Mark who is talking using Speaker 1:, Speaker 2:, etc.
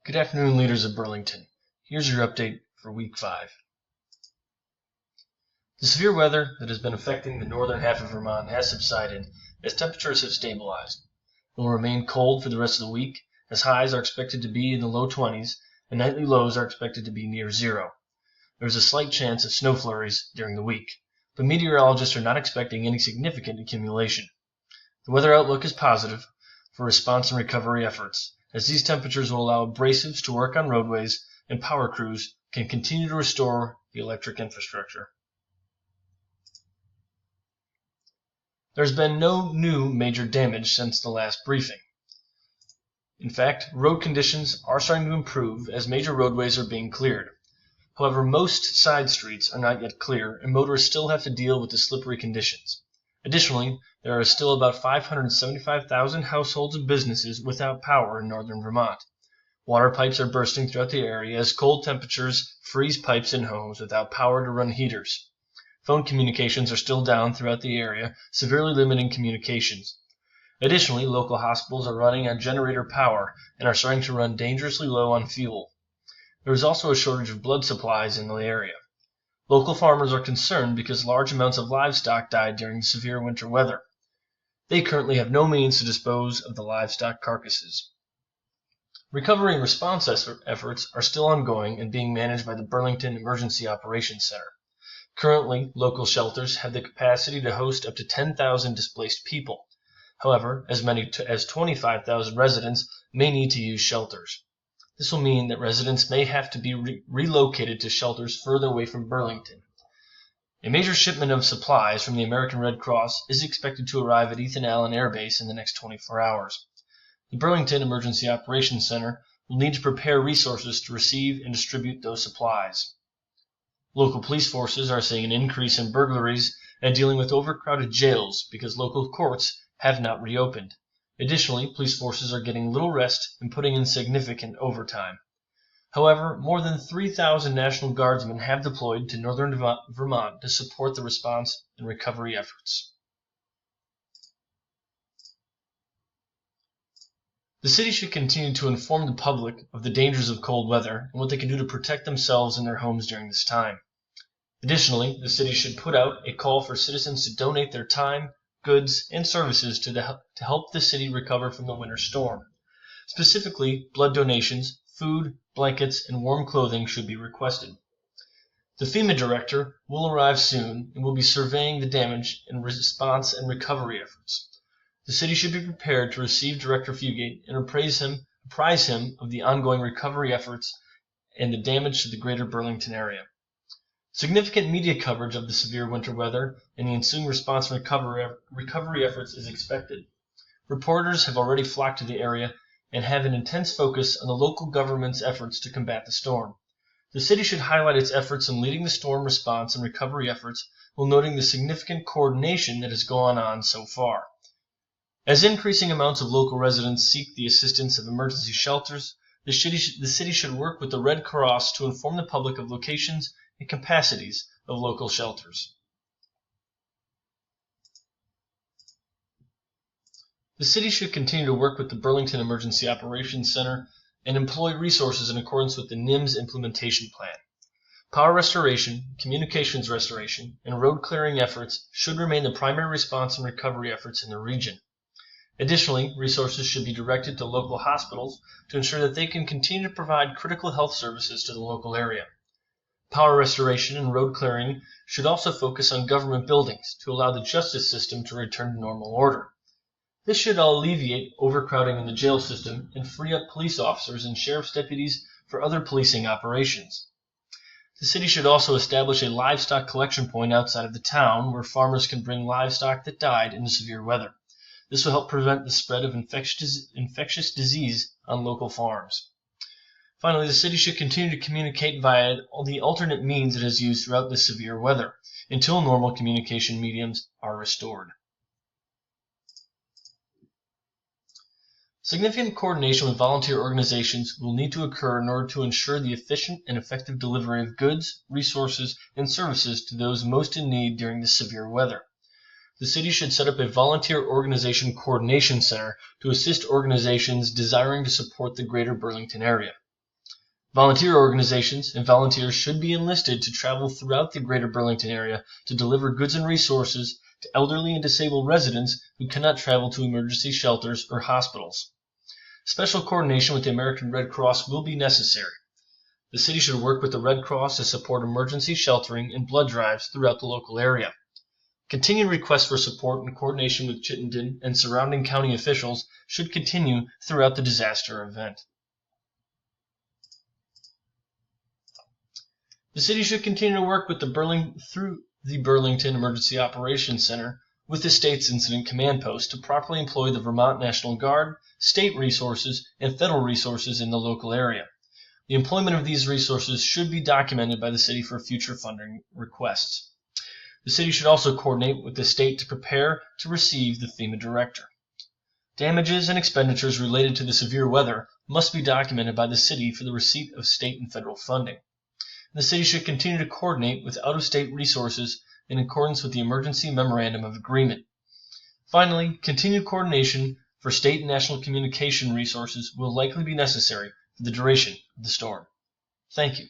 Speaker 1: Good afternoon, leaders of Burlington. Here's your update for Week 5. The severe weather that has been affecting the northern half of Vermont has subsided as temperatures have stabilized. It will remain cold for the rest of the week, as highs are expected to be in the low 20s and nightly lows are expected to be near zero. There is a slight chance of snow flurries during the week, but meteorologists are not expecting any significant accumulation. The weather outlook is positive for response and recovery efforts, as these temperatures will allow abrasives to work on roadways and power crews can continue to restore the electric infrastructure. There's been no new major damage since the last briefing. In fact, road conditions are starting to improve as major roadways are being cleared. However, most side streets are not yet clear, and motorists still have to deal with the slippery conditions. Additionally, there are still about 575,000 households and businesses without power in northern Vermont. Water pipes are bursting throughout the area as cold temperatures freeze pipes in homes without power to run heaters. Phone communications are still down throughout the area, severely limiting communications. Additionally, local hospitals are running on generator power and are starting to run dangerously low on fuel. There is also a shortage of blood supplies in the area. Local farmers are concerned because large amounts of livestock died during the severe winter weather. They currently have no means to dispose of the livestock carcasses. Recovery and response efforts are still ongoing and being managed by the Burlington Emergency Operations Center. Currently, local shelters have the capacity to host up to 10,000 displaced people. However, as many as 25,000 residents may need to use shelters. This will mean that residents may have to be relocated to shelters further away from Burlington. A major shipment of supplies from the American Red Cross is expected to arrive at Ethan Allen Air Base in the next 24 hours. The Burlington Emergency Operations Center will need to prepare resources to receive and distribute those supplies. Local police forces are seeing an increase in burglaries and dealing with overcrowded jails because local courts have not reopened. Additionally, police forces are getting little rest and putting in significant overtime. However, more than 3,000 National Guardsmen have deployed to northern Vermont to support the response and recovery efforts. The city should continue to inform the public of the dangers of cold weather and what they can do to protect themselves and their homes during this time. Additionally, the city should put out a call for citizens to donate their time, goods, and services to help the city recover from the winter storm. Specifically, blood donations, food, blankets, and warm clothing should be requested. The FEMA director will arrive soon and will be surveying the damage and response and recovery efforts. The city should be prepared to receive Director Fugate and apprise him of the ongoing recovery efforts and the damage to the greater Burlington area. Significant media coverage of the severe winter weather and the ensuing response and recovery efforts is expected. Reporters have already flocked to the area and have an intense focus on the local government's efforts to combat the storm. The city should highlight its efforts in leading the storm response and recovery efforts while noting the significant coordination that has gone on so far. As increasing amounts of local residents seek the assistance of emergency shelters, the city should work with the Red Cross to inform the public of locations and capacities of local shelters. The city should continue to work with the Burlington Emergency Operations Center and employ resources in accordance with the NIMS implementation plan. Power restoration, communications restoration, and road clearing efforts should remain the primary response and recovery efforts in the region. Additionally, resources should be directed to local hospitals to ensure that they can continue to provide critical health services to the local area. Power restoration and road clearing should also focus on government buildings to allow the justice system to return to normal order. This should alleviate overcrowding in the jail system and free up police officers and sheriff's deputies for other policing operations. The city should also establish a livestock collection point outside of the town where farmers can bring livestock that died in the severe weather. This will help prevent the spread of infectious disease on local farms. Finally, the city should continue to communicate via the alternate means it has used throughout the severe weather until normal communication mediums are restored. Significant coordination with volunteer organizations will need to occur in order to ensure the efficient and effective delivery of goods, resources, and services to those most in need during the severe weather. The city should set up a volunteer organization coordination center to assist organizations desiring to support the greater Burlington area. Volunteer organizations and volunteers should be enlisted to travel throughout the greater Burlington area to deliver goods and resources to elderly and disabled residents who cannot travel to emergency shelters or hospitals. Special coordination with the American Red Cross will be necessary. The city should work with the Red Cross to support emergency sheltering and blood drives throughout the local area. Continued requests for support and coordination with Chittenden and surrounding county officials should continue throughout the disaster event. The city should continue to work with through the Burlington Emergency Operations Center with the state's Incident Command Post to properly employ the Vermont National Guard, state resources, and federal resources in the local area. The employment of these resources should be documented by the city for future funding requests. The city should also coordinate with the state to prepare to receive the FEMA director. Damages and expenditures related to the severe weather must be documented by the city for the receipt of state and federal funding. The city should continue to coordinate with out-of-state resources in accordance with the Emergency Memorandum of Agreement. Finally, continued coordination for state and national communication resources will likely be necessary for the duration of the storm. Thank you.